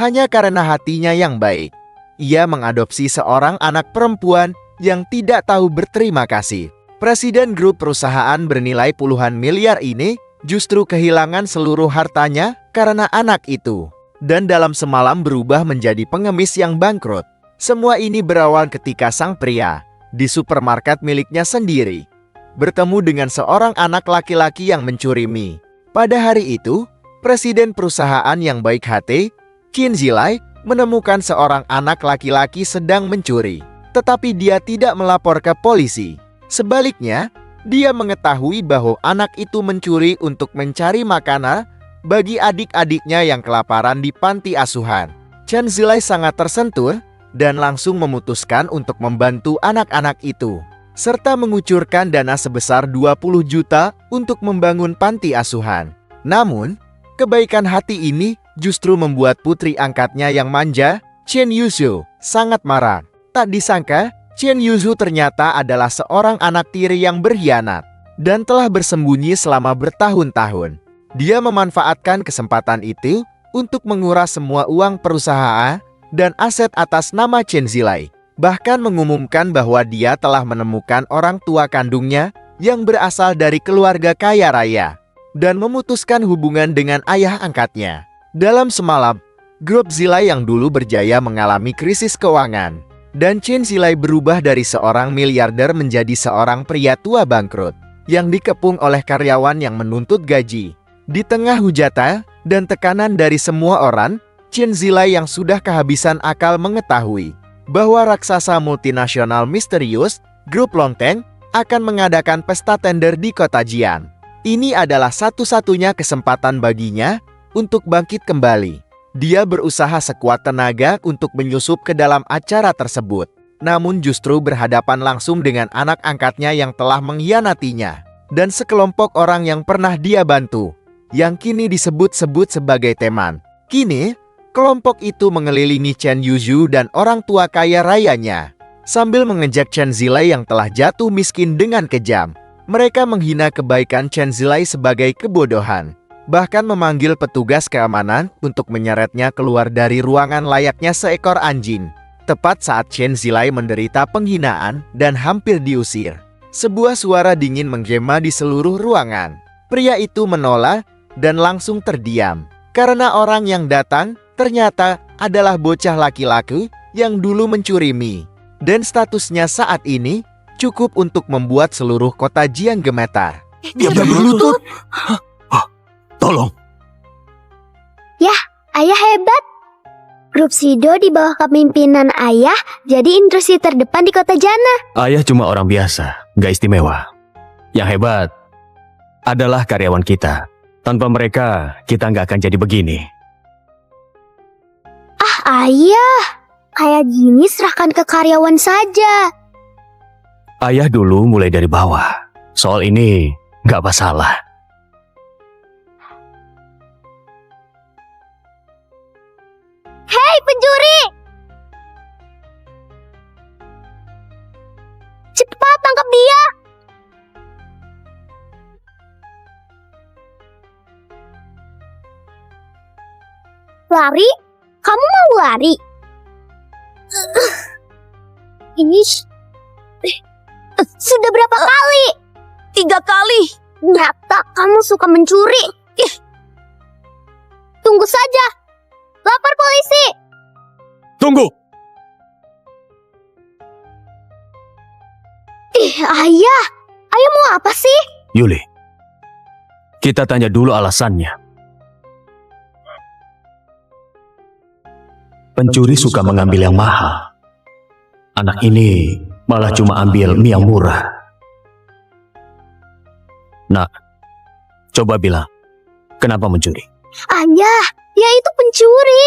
hanya karena hatinya yang baik. Ia mengadopsi seorang anak perempuan yang tidak tahu berterima kasih. Presiden grup perusahaan bernilai puluhan miliar ini justru kehilangan seluruh hartanya karena anak itu. Dan dalam semalam berubah menjadi pengemis yang bangkrut. Semua ini berawal ketika sang pria di supermarket miliknya sendiri bertemu dengan seorang anak laki-laki yang mencuri mie. Pada hari itu, presiden perusahaan yang baik hati, Chen Zilai, menemukan seorang anak laki-laki sedang mencuri. Tetapi dia tidak melapor ke polisi. Sebaliknya, dia mengetahui bahwa anak itu mencuri untuk mencari makanan bagi adik-adiknya yang kelaparan di panti asuhan. Chen Zilai sangat tersentuh dan langsung memutuskan untuk membantu anak-anak itu, serta mengucurkan dana sebesar 20 juta untuk membangun panti asuhan. Namun, kebaikan hati ini justru membuat putri angkatnya yang manja, Chen Yuzhu, sangat marah. Tak disangka, Chen Yuzhu ternyata adalah seorang anak tiri yang berkhianat dan telah bersembunyi selama bertahun-tahun. Dia memanfaatkan kesempatan itu untuk menguras semua uang perusahaan dan aset atas nama Chen Zilai. Bahkan mengumumkan bahwa dia telah menemukan orang tua kandungnya yang berasal dari keluarga kaya raya dan memutuskan hubungan dengan ayah angkatnya. Dalam semalam, grup Zilai yang dulu berjaya mengalami krisis keuangan, dan Chen Zilai berubah dari seorang miliarder menjadi seorang pria tua bangkrut yang dikepung oleh karyawan yang menuntut gaji. Di tengah hujatan dan tekanan dari semua orang, Chen Zilai yang sudah kehabisan akal mengetahui bahwa raksasa multinasional misterius, grup Longteng, akan mengadakan pesta tender di kota Jian. Ini adalah satu-satunya kesempatan baginya untuk bangkit kembali. Dia berusaha sekuat tenaga untuk menyusup ke dalam acara tersebut, namun justru berhadapan langsung dengan anak angkatnya yang telah mengkhianatinya, dan sekelompok orang yang pernah dia bantu, yang kini disebut-sebut sebagai teman. Kini, kelompok itu mengelilingi Chen Yuzhu dan orang tua kaya rayanya, sambil mengejek Chen Zilai yang telah jatuh miskin dengan kejam. Mereka menghina kebaikan Chen Zilai sebagai kebodohan, bahkan memanggil petugas keamanan untuk menyeretnya keluar dari ruangan layaknya seekor anjing. Tepat saat Chen Zilai menderita penghinaan dan hampir diusir, sebuah suara dingin menggema di seluruh ruangan. Pria itu menolak dan langsung terdiam, karena orang yang datang ternyata adalah bocah laki-laki yang dulu mencuri mie, dan statusnya saat ini cukup untuk membuat seluruh kota Jian gemetar. Dia berlutut. Tolong. Yah, ayah hebat. Grup Sido di bawah kepemimpinan ayah jadi industri terdepan di kota Jana. Ayah cuma orang biasa, gak istimewa. Yang hebat adalah karyawan kita. Tanpa mereka, kita gak akan jadi begini. Ayah, kayak gini serahkan ke karyawan saja. Ayah dulu mulai dari bawah. Soal ini gak masalah. Hei pencuri! Cepat tangkap dia! Lari? Kamu mau lari? Ini sudah berapa kali? 3 kali. Nyata kamu suka mencuri. Tunggu saja. Lapor polisi. Tunggu! Ayah. Ayah mau apa sih? Yuli, kita tanya dulu alasannya. Pencuri suka mengambil yang mahal. Anak ini malah cuma ambil mie yang murah. Nak, coba bilang, kenapa mencuri? Ayah, dia itu pencuri.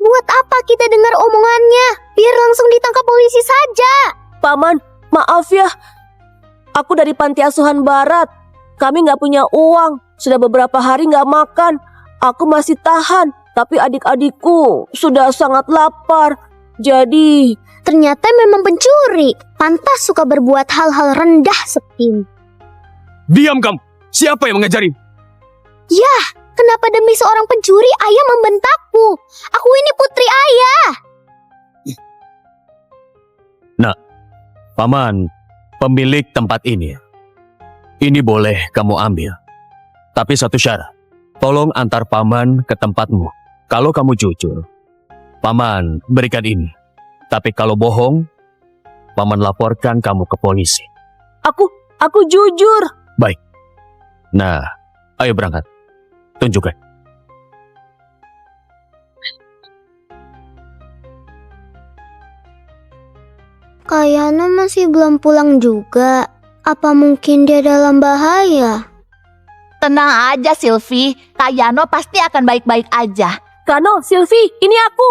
Buat apa kita dengar omongannya? Biar langsung ditangkap polisi saja. Paman, maaf ya. Aku dari panti asuhan barat. Kami gak punya uang. Sudah beberapa hari gak makan. Aku masih tahan. Tapi adik-adikku sudah sangat lapar. Jadi ternyata memang pencuri. Pantas suka berbuat hal-hal rendah seperti ini. Diam kamu! Siapa yang mengajari? Yah, kenapa demi seorang pencuri ayah membentakku? Aku ini putri Paman, pemilik tempat ini. Ini boleh kamu ambil. Tapi satu syarat. Tolong antar paman ke tempatmu. Kalau kamu jujur, paman berikan ini. Tapi kalau bohong, paman laporkan kamu ke polisi. Aku jujur. Nah, ayo berangkat. Tunjukkan. Kayano masih belum pulang juga. Apa mungkin dia dalam bahaya? Tenang aja Sylvie, Kayano pasti akan baik-baik aja. Kano, Sylvie, ini aku.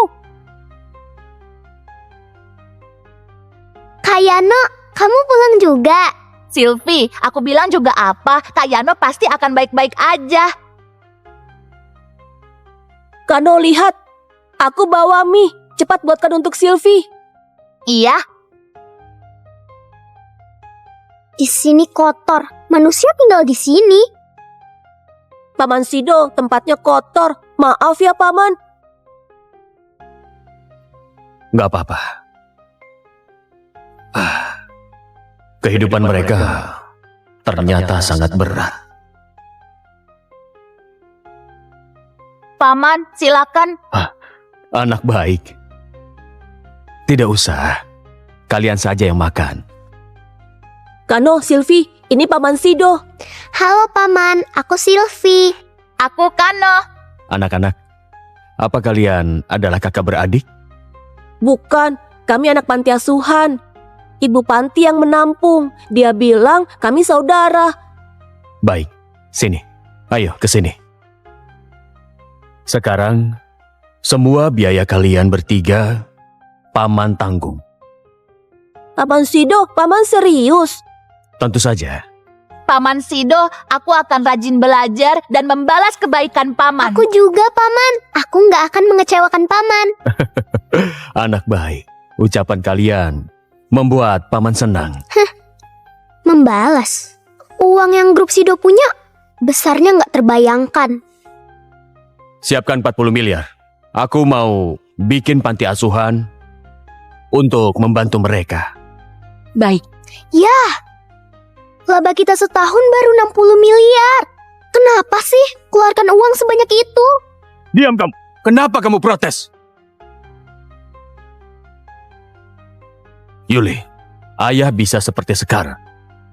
Kayano, kamu pulang juga? Sylvie, aku bilang juga apa, Kayano pasti akan baik-baik aja. Kano, lihat. Aku bawa mie. Cepat buatkan untuk Sylvie. Iya, Di sini kotor. Manusia tinggal di sini. Paman Sido, tempatnya kotor. Maaf ya, Paman. Nggak apa-apa. Kehidupan mereka ternyata sangat berat. Paman, silakan. Anak baik. Tidak usah. Kalian saja yang makan. Kano, Sylvie, ini Paman Sido. Halo Paman, aku Sylvie. Aku Kano. Anak-anak, apa kalian adalah kakak beradik? Bukan, kami anak panti asuhan. Ibu panti yang menampung. Dia bilang kami saudara. Baik, sini. Ayo ke sini. Sekarang, semua biaya kalian bertiga, paman tanggung. Paman Sido, Paman serius. Tentu saja. Paman Sido, aku akan rajin belajar dan membalas kebaikan Paman. Aku juga Paman. Aku nggak akan mengecewakan Paman. Anak baik, ucapan kalian membuat paman senang. Membalas. Uang yang grup Sido punya besarnya nggak terbayangkan. Siapkan 40 miliar. Aku mau bikin panti asuhan untuk membantu mereka. Baik. Laba kita setahun baru 60 miliar. Kenapa sih keluarkan uang sebanyak itu? Diam kamu. Kenapa kamu protes? Yuli, ayah bisa seperti sekarang.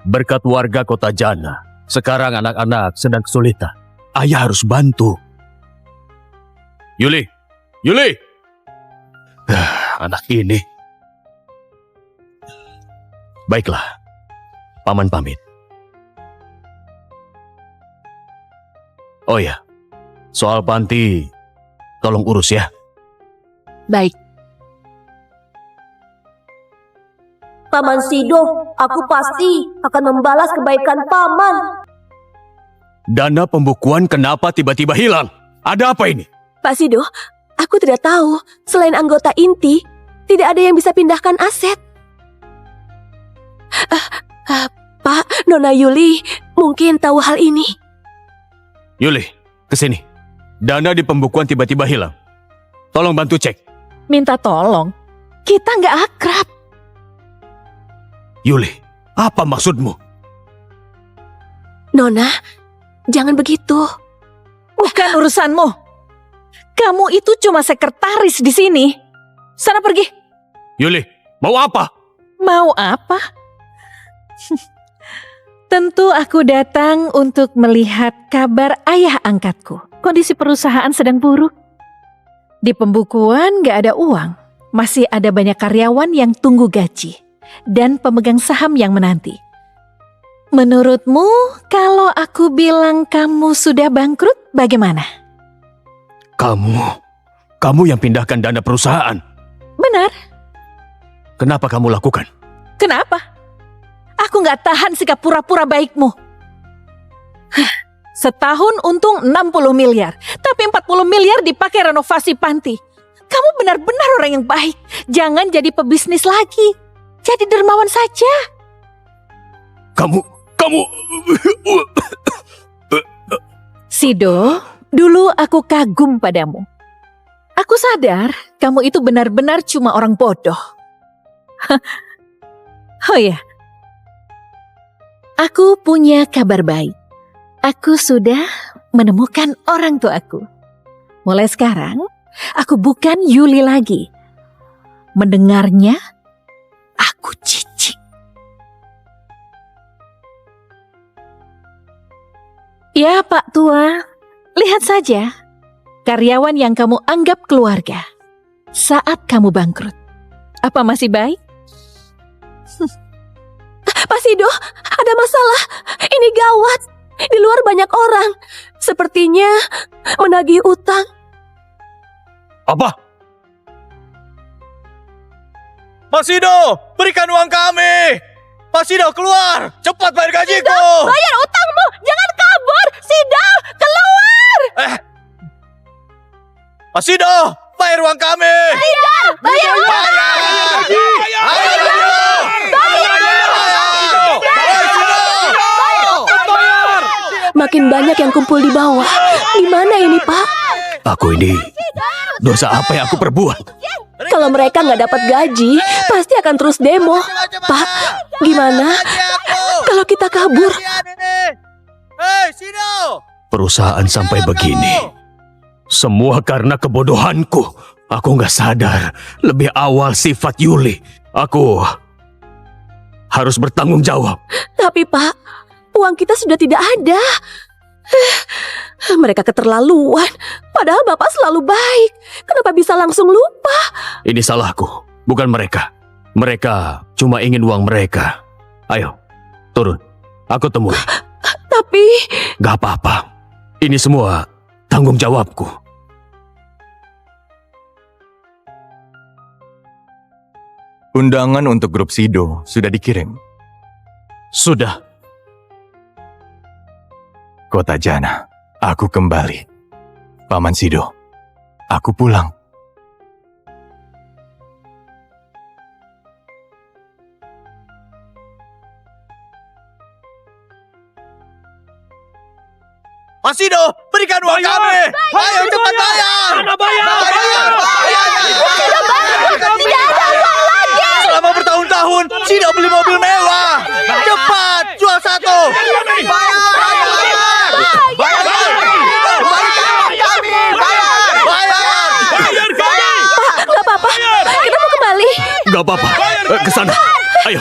Berkat warga kota Jana. Sekarang anak-anak sedang kesulitan. Ayah harus bantu. Yuli! Anak ini. Baiklah, paman pamit. Oh ya, soal panti, tolong urus ya. Baik. Paman Sido, aku pasti akan membalas kebaikan Paman. Dana pembukuan kenapa tiba-tiba hilang? Ada apa ini? Pak Sido, aku tidak tahu. Selain anggota inti, tidak ada yang bisa pindahkan aset. Pak, Nona Yuli mungkin tahu hal ini. Yuli, kesini. Dana di pembukuan tiba-tiba hilang. Tolong bantu cek. Minta tolong? Kita nggak akrab. Yuli, apa maksudmu? Nona, jangan begitu. Bukan urusanmu. Kamu itu cuma sekretaris di sini. Sana pergi. Yuli, mau apa? Mau apa? Tentu aku datang untuk melihat kabar ayah angkatku. Kondisi perusahaan sedang buruk. Di pembukuan gak ada uang. Masih ada banyak karyawan yang tunggu gaji. Dan pemegang saham yang menanti. Menurutmu, kalau aku bilang kamu sudah bangkrut, bagaimana? Kamu yang pindahkan dana perusahaan. Benar. Kenapa kamu lakukan? Kenapa? Aku gak tahan sikap pura-pura baikmu. Setahun untung 60 miliar, tapi 40 miliar dipakai renovasi panti. Kamu benar-benar orang yang baik. Jangan jadi pebisnis lagi. Jadi dermawan saja. Kamu... Sido, dulu aku kagum padamu. Aku sadar kamu itu benar-benar cuma orang bodoh. Oh ya, aku punya kabar baik. Aku sudah menemukan orang tuaku. Mulai sekarang, aku bukan Yuli lagi. Mendengarnya, aku jijik. Ya Pak Tua, lihat saja karyawan yang kamu anggap keluarga saat kamu bangkrut. Apa masih baik? Pak Sido, ada masalah. Ini gawat. Di luar banyak orang. Sepertinya menagih utang. Apa? Mas Sido, berikan uang kami. Mas Sido, keluar. Cepat bayar gajiku. Bayar utangmu. Jangan kabur. Sido, keluar. Mas Sido, bayar uang kami. Bayar utang. Makin banyak yang kumpul di bawah. Gimana ini, Pak? Aku ini, dosa apa yang aku perbuat? Kalau mereka nggak dapat gaji, pasti akan terus demo. Pak, gimana kalau kita kabur? Perusahaan sampai begini. Semua karena kebodohanku. Aku nggak sadar lebih awal sifat Yuli. Aku harus bertanggung jawab. Tapi Pak, uang kita sudah tidak ada. Mereka keterlaluan. Padahal Bapak selalu baik. Kenapa bisa langsung lupa? Ini salahku, bukan mereka. Mereka cuma ingin uang mereka. Ayo, turun. Aku temui. Tapi Gak apa-apa. Ini semua tanggung jawabku. Undangan untuk grup Sido sudah dikirim. Sudah. Kota Jana, aku kembali. Paman Sido, aku pulang. Mas Sido, berikan uang kami. Ayo cepat bayar. Mana bayar? Selama bertahun-tahun, Sido beli mobil mewah. Cepat, jual satu. Pak, nggak apa-apa. Kita mau kembali. Gak apa-apa. Ke sana. Ayo.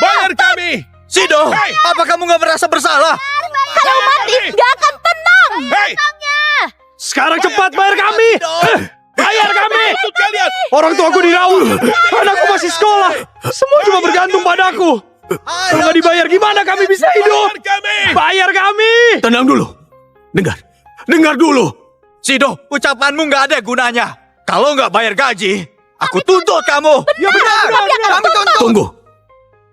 Bayar kami! Sido, apa kamu gak merasa bersalah? Kalau mati gak akan tenang. Hei! Sekarang cepat bayar kami. Bayar kami! Kalian! Orang tuaku dirawat. Anakku masih sekolah. Semua cuma bergantung padaku. Kalau nggak dibayar gimana kami bisa hidup? Bayar kami! Bayar kami. Tenang dulu. Dengar dulu. Sido, ucapanmu nggak ada gunanya. Kalau nggak bayar gaji, aku tuntut kamu. Ya benar. Kami tuntut. Tunggu.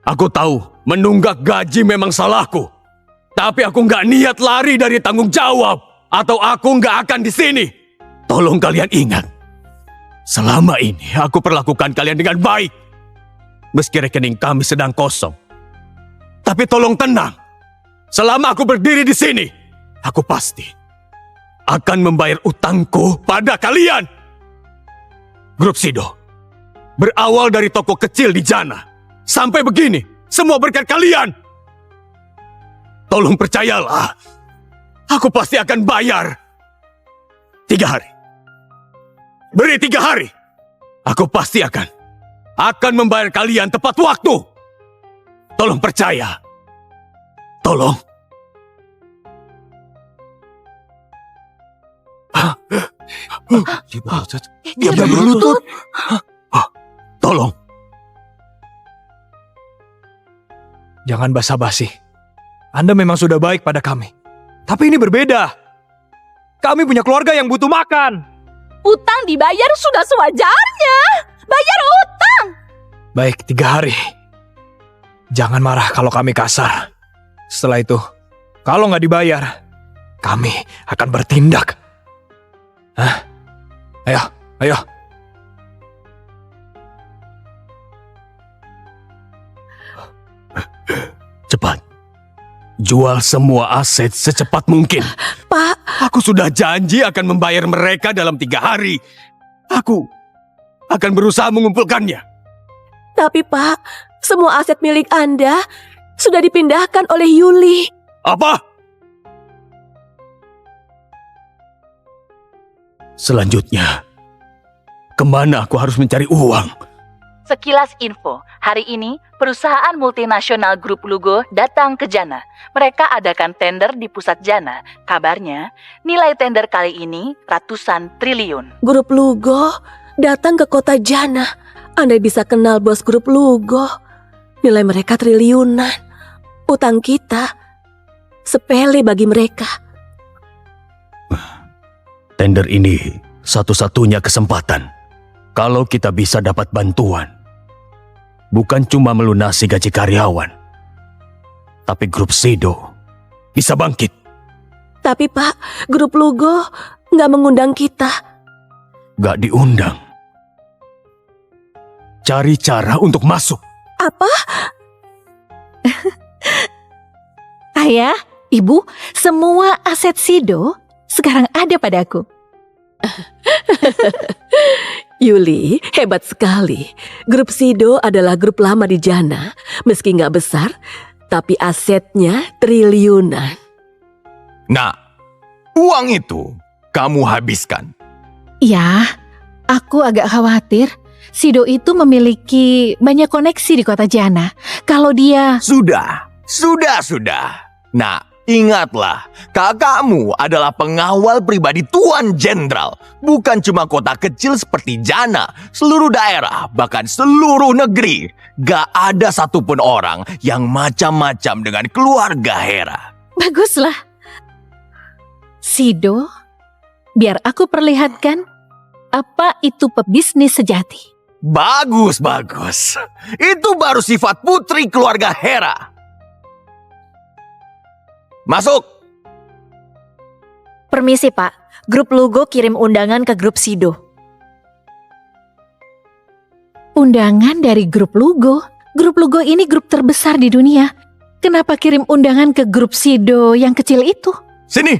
Aku tahu menunggak gaji memang salahku. Tapi aku nggak niat lari dari tanggung jawab. Atau aku nggak akan di sini. Tolong kalian ingat. Selama ini aku perlakukan kalian dengan baik. Meski rekening kami sedang kosong. Tapi tolong tenang. Selama aku berdiri di sini, aku pasti akan membayar utangku pada kalian. Grup Sido berawal dari toko kecil di Jana. Sampai begini, semua berkat kalian. Tolong percayalah, aku pasti akan bayar. 3 hari. Beri 3 hari. Aku pasti akan membayar kalian tepat waktu. Tolong percaya. Tolong. Dia berlutut. Tolong. Jangan basa-basi. Anda memang sudah baik pada kami. Tapi ini berbeda. Kami punya keluarga yang butuh makan. Utang dibayar sudah sewajarnya. Bayar utang. Baik, 3 hari. Jangan marah kalau kami kasar. Setelah itu, kalau nggak dibayar, kami akan bertindak. Hah? Ayo. Cepat. Jual semua aset secepat mungkin. Pak, Aku sudah janji akan membayar mereka dalam 3 hari. akan berusaha mengumpulkannya. Tapi Pak, semua aset milik Anda sudah dipindahkan oleh Yuli. Apa? Selanjutnya, kemana aku harus mencari uang? Sekilas info, hari ini perusahaan multinasional Grup Lugo datang ke Jana. Mereka adakan tender di pusat Jana. Kabarnya, nilai tender kali ini ratusan triliun. Grup Lugo datang ke kota Jana. Anda bisa kenal bos Grup Lugo. Nilai mereka triliunan. Utang kita sepele bagi mereka. Tender ini satu-satunya kesempatan. Kalau kita bisa dapat bantuan, bukan cuma melunasi gaji karyawan, tapi grup Sido bisa bangkit. Tapi Pak, Grup Lugo nggak mengundang kita. Gak diundang. Cari cara untuk masuk. Apa? Ayah, Ibu, semua aset Sido sekarang ada padaku. Yuli, hebat sekali. Grup Sido adalah grup lama di Jana. Meski nggak besar, tapi asetnya triliunan. Nah, uang itu kamu habiskan. Ya, aku agak khawatir. Sido itu memiliki banyak koneksi di kota Jana. Kalau dia... Sudah. Nah, ingatlah, kakakmu adalah pengawal pribadi Tuan Jenderal. Bukan cuma kota kecil seperti Jana, seluruh daerah, bahkan seluruh negeri. Gak ada satupun orang yang macam-macam dengan keluarga Hera. Baguslah. Sido, biar aku perlihatkan apa itu pebisnis sejati. Bagus. Itu baru sifat putri keluarga Hera. Masuk. Permisi Pak, Grup Lugo kirim undangan ke Grup Sido. Undangan dari Grup Lugo? Grup Lugo ini grup terbesar di dunia. Kenapa kirim undangan ke Grup Sido yang kecil itu? Sini.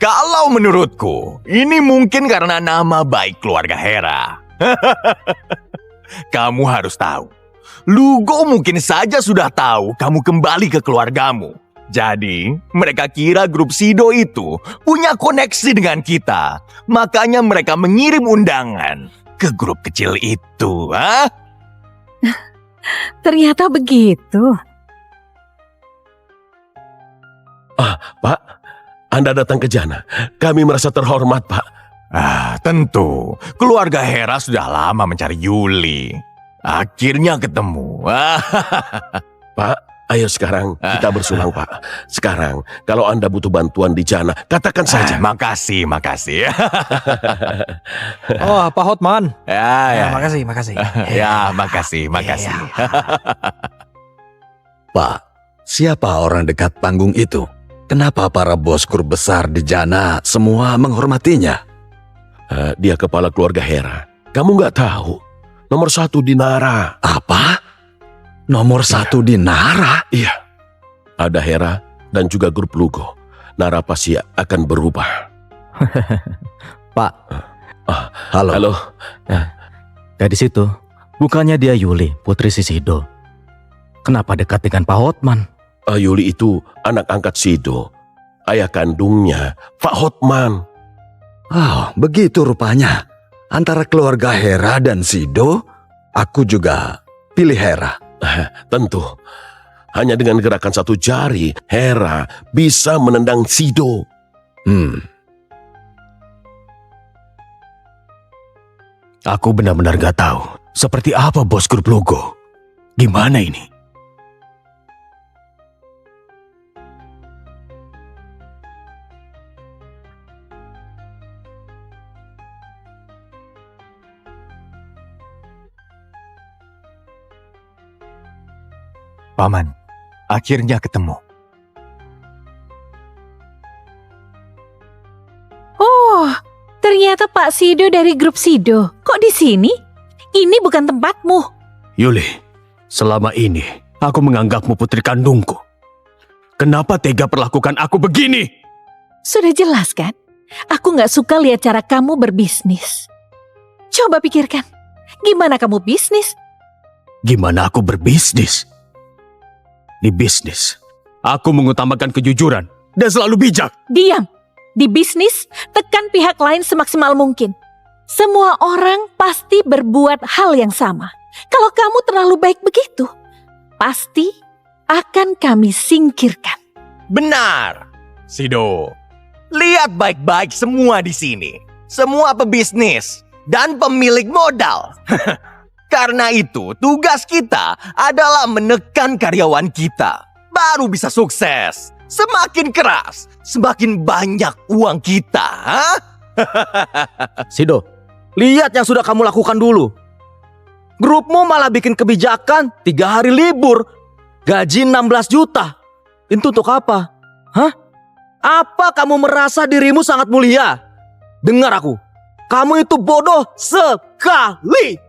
Kalau menurutku, ini mungkin karena nama baik keluarga Hera. Kamu harus tahu, Lugo mungkin saja sudah tahu kamu kembali ke keluargamu. Jadi, mereka kira grup Sido itu punya koneksi dengan kita. Makanya mereka mengirim undangan ke grup kecil itu. Ternyata begitu. Pak, Anda datang ke Jana. Kami merasa terhormat, Pak. Tentu. Keluarga Hera sudah lama mencari Yuli. Akhirnya ketemu. Pak, ayo sekarang kita bersulang, Pak. Sekarang, kalau Anda butuh bantuan di Jana, katakan saja. Makasih. Oh, Pak Hotman. Ya. Makasih. Ya, makasih. Pak, siapa orang dekat panggung itu? Kenapa para bos grup besar di Jana semua menghormatinya? Dia kepala keluarga Hera. Kamu nggak tahu? Nomor 1 di Nara. Apa? Nomor 1 di Nara? Iya. Ada Hera dan juga grup Lugo. Nara pasti akan berubah. Pak. Halo. Halo. Gadis itu, bukannya dia Yuli, putri si Sido. Kenapa dekat dengan Pak Hotman? Yuli itu anak angkat Sido. Ayah kandungnya Pak Hotman. Oh, begitu rupanya. Antara keluarga Hera dan Sido, aku juga pilih Hera. Tentu. Hanya dengan gerakan satu jari, Hera bisa menendang Sido. Aku benar-benar gak tahu seperti apa bos grup Lugo. Gimana ini? Paman, akhirnya ketemu. Oh, ternyata Pak Sido dari grup Sido. Kok di sini? Ini bukan tempatmu. Yuli, selama ini aku menganggapmu putri kandungku. Kenapa tega perlakukan aku begini? Sudah jelas kan? Aku nggak suka lihat cara kamu berbisnis. Coba pikirkan, gimana kamu bisnis? Gimana aku berbisnis? Di bisnis, aku mengutamakan kejujuran dan selalu bijak. Diam. Di bisnis, tekan pihak lain semaksimal mungkin. Semua orang pasti berbuat hal yang sama. Kalau kamu terlalu baik begitu, pasti akan kami singkirkan. Benar, Sido. Lihat baik-baik semua di sini. Semua pebisnis dan pemilik modal. Karena itu, tugas kita adalah menekan karyawan kita. Baru bisa sukses. Semakin keras, semakin banyak uang kita. Hah? Sido, lihat yang sudah kamu lakukan dulu. Grupmu malah bikin kebijakan 3 hari libur. Gaji 16 juta. Itu untuk apa? Hah? Apa kamu merasa dirimu sangat mulia? Dengar aku. Kamu itu bodoh sekali.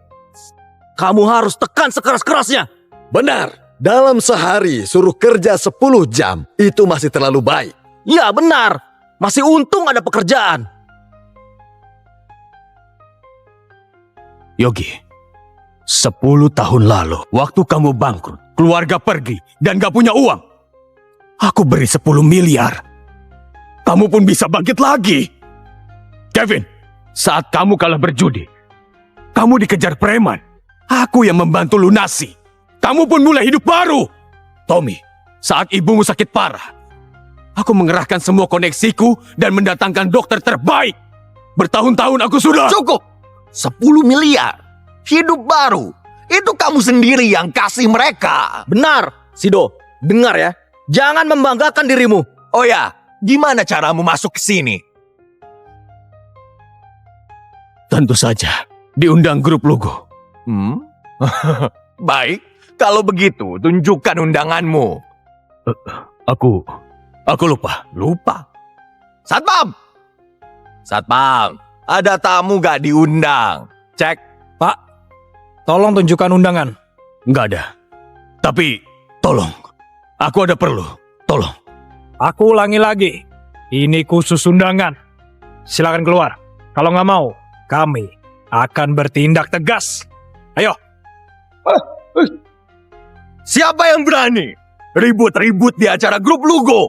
Kamu harus tekan sekeras-kerasnya. Benar. Dalam sehari suruh kerja 10 jam. Itu masih terlalu baik. Ya benar. Masih untung ada pekerjaan. Yogi, 10 tahun lalu, waktu kamu bangkrut, keluarga pergi, dan gak punya uang. Aku beri 10 miliar. Kamu pun bisa bangkit lagi. Kevin, saat kamu kalah berjudi, kamu dikejar preman. Aku yang membantu lunasi. Kamu pun mulai hidup baru. Tommy, saat ibumu sakit parah, aku mengerahkan semua koneksiku dan mendatangkan dokter terbaik. Bertahun-tahun aku sudah... Cukup! 10 miliar. Hidup baru. Itu kamu sendiri yang kasih mereka. Benar, Sido. Dengar ya. Jangan membanggakan dirimu. Oh ya, gimana caramu masuk ke sini? Tentu saja, diundang grup Lugo. Baik, kalau begitu tunjukkan undanganmu. Aku lupa. Lupa? Satpam! Satpam, ada tamu gak diundang? Cek. Pak, tolong tunjukkan undangan. Nggak ada. Tapi, tolong. Aku ada perlu. Tolong. Aku ulangi lagi. Ini khusus undangan. Silakan keluar. Kalau nggak mau, kami akan bertindak tegas. Ayo. Siapa yang berani ribut-ribut di acara grup Lugo?